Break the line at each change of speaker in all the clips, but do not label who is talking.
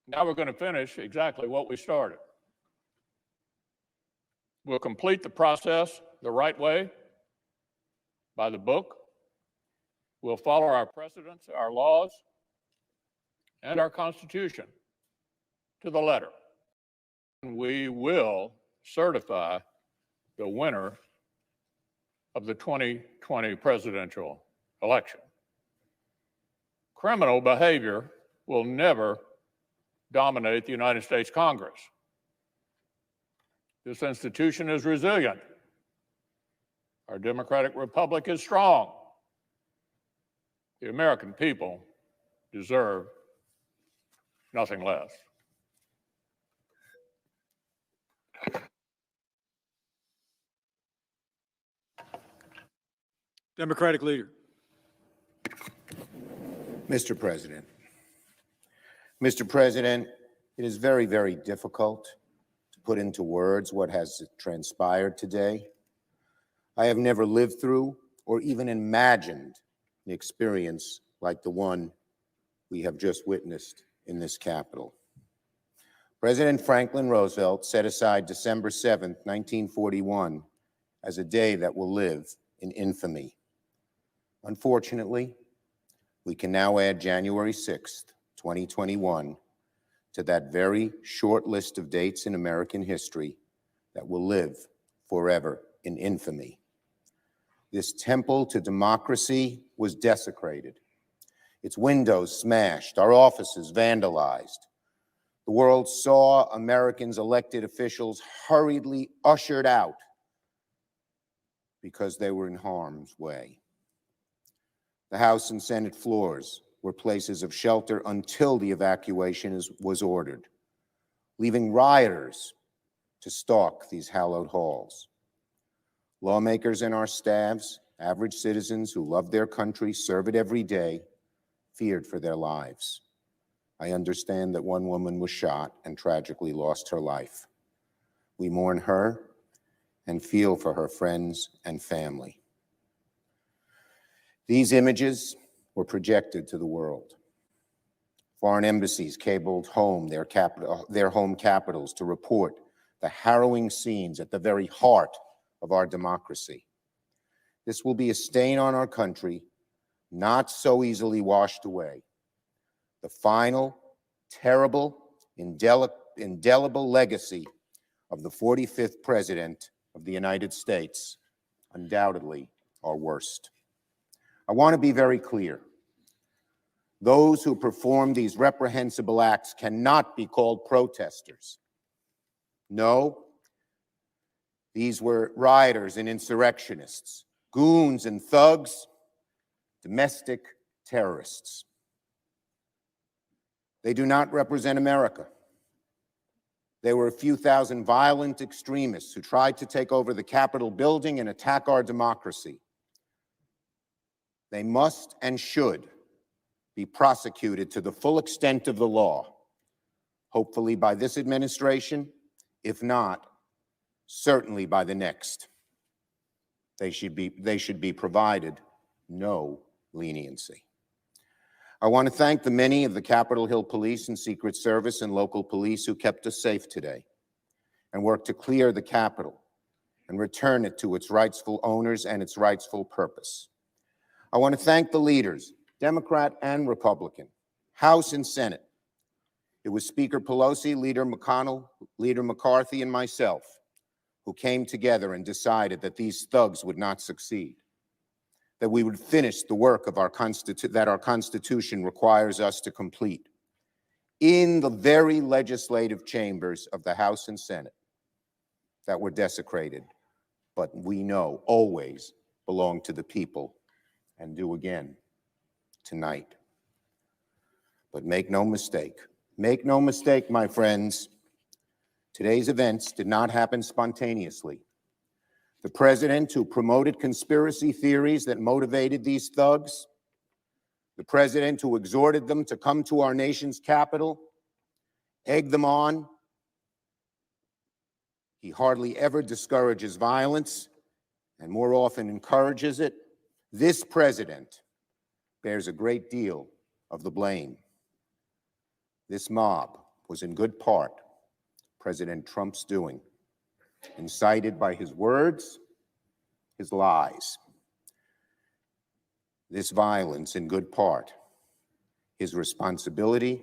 Now we're going to finish exactly what we started. We'll complete the process the right way, by the book. We'll follow our precedents, our laws, and our Constitution to the letter. We will certify the winner of the 2020 presidential election. Criminal behavior will never dominate the United States Congress. This institution is resilient. Our democratic republic is strong. The American people deserve nothing less.
Democratic leader.
Mr. President. Mr. President, it is very, very difficult to put into words what has transpired today. I have never lived through or even imagined an experience like the one we have just witnessed in this Capitol. President Franklin Roosevelt set aside December 7th, 1941, as a day that will live in infamy. Unfortunately, we can now add January 6th, 2021, to that very short list of dates in American history that will live forever in infamy. This temple to democracy was desecrated, its windows smashed, our offices vandalized. The world saw Americans' elected officials hurriedly ushered out because they were in harm's way. The House and Senate floors were places of shelter until the evacuation was ordered, leaving rioters to stalk these hallowed halls. Lawmakers and our staffs, average citizens who love their country, serve it every day, feared for their lives. I understand that one woman was shot and tragically lost her life. We mourn her and feel for her friends and family. These images were projected to the world. Foreign embassies cabled home their home capitals to report the harrowing scenes at the very heart of our democracy. This will be a stain on our country, not so easily washed away. The final, terrible, indelible legacy of the 45th President of the United States, undoubtedly our worst. I want to be very clear. Those who perform these reprehensible acts cannot be called protesters. No, these were rioters and insurrectionists, goons and thugs, domestic terrorists. They do not represent America. They were a few thousand violent extremists who tried to take over the Capitol building and attack our democracy. They must and should be prosecuted to the full extent of the law, hopefully by this administration, if not, certainly by the next. They should be provided no leniency. I want to thank the many of the Capitol Hill Police and Secret Service and local police who kept us safe today and worked to clear the Capitol and return it to its rightful owners and its rightful purpose. I want to thank the leaders, Democrat and Republican, House and Senate. It was Speaker Pelosi, Leader McConnell, Leader McCarthy, and myself who came together and decided that these thugs would not succeed, that we would finish the work of that our Constitution requires us to complete in the very legislative chambers of the House and Senate that were desecrated, but we know always belong to the people and do again tonight. But make no mistake, my friends, today's events did not happen spontaneously. The president who promoted conspiracy theories that motivated these thugs, the president who exhorted them to come to our nation's capital, egged them on. He hardly ever discourages violence and more often encourages it. This president bears a great deal of the blame. This mob was in good part President Trump's doing, incited by his words, his lies. This violence, in good part, his responsibility,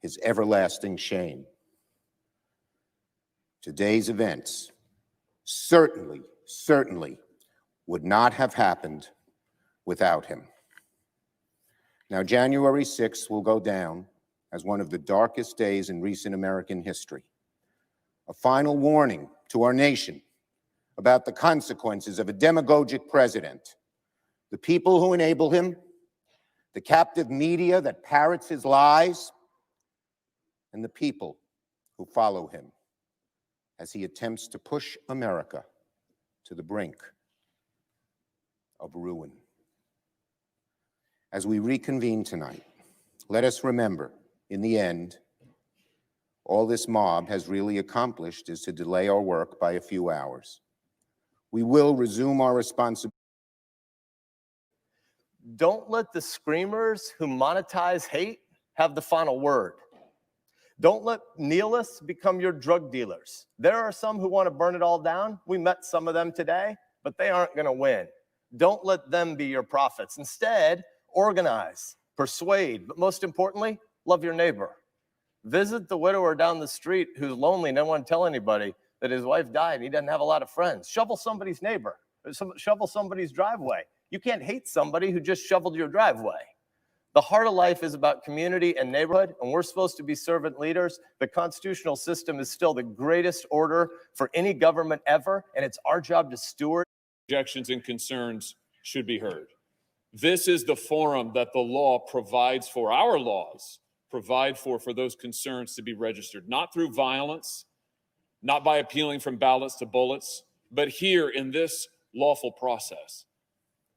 his everlasting shame. Today's events certainly would not have happened without him. Now, January 6th will go down as one of the darkest days in recent American history. A final warning to our nation about the consequences of a demagogic president, the people who enable him, the captive media that parrots his lies, and the people who follow him as he attempts to push America to the brink of ruin. As we reconvene tonight, let us remember, in the end, all this mob has really accomplished is to delay our work by a few hours. We will resume our responsibility.
Don't let the screamers who monetize hate have the final word. Don't let nihilists become your drug dealers. There are some who want to burn it all down. We met some of them today, but they aren't going to win. Don't let them be your prophets. Instead, organize, persuade, but most importantly, love your neighbor. Visit the widower down the street who's lonely, no one tell anybody that his wife died and he doesn't have a lot of friends. Shovel somebody's neighbor, shovel somebody's driveway. You can't hate somebody who just shoveled your driveway. The heart of life is about community and neighborhood, and we're supposed to be servant leaders. The constitutional system is still the greatest order for any government ever, and it's our job to steward.
Objections and concerns should be heard. This is the forum that the law provides for. Our laws provide for those concerns to be registered, not through violence, not by appealing from ballots to bullets, but here in this lawful process.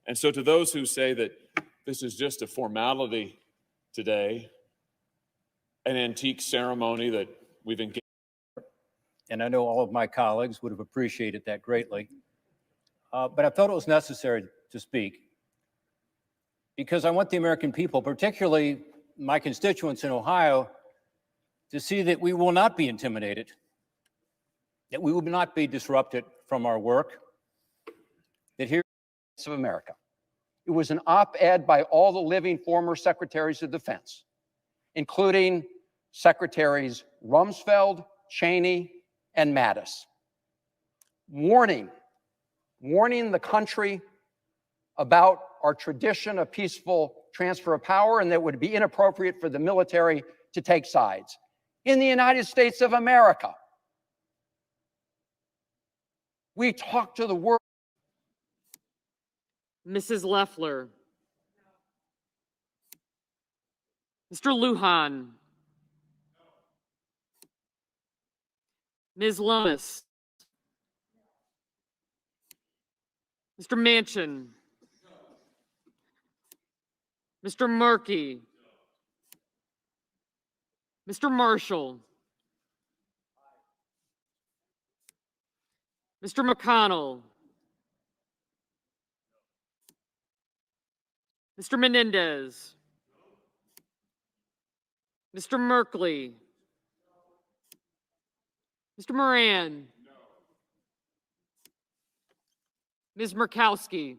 And so to those who say that this is just a formality today, an antique ceremony that we've engaged.
And I know all of my colleagues would have appreciated that greatly. But I felt it was necessary to speak because I want the American people, particularly my constituents in Ohio, to see that we will not be intimidated, that we will not be disrupted from our work, that here
of America. It was an op-ed by all the living former secretaries of defense, including Secretaries Rumsfeld, Cheney, and Mattis, warning the country about our tradition of peaceful transfer of power and that it would be inappropriate for the military to take sides. In the United States of America, we talk to the world.
Mrs. Loeffler. Mr. Lujan. Ms. Lummis. Mr. Manchin. Mr. Markey. Mr. Marshall. Mr. McConnell. Mr. Menendez. Mr. Merkley. Mr. Moran. Ms. Murkowski.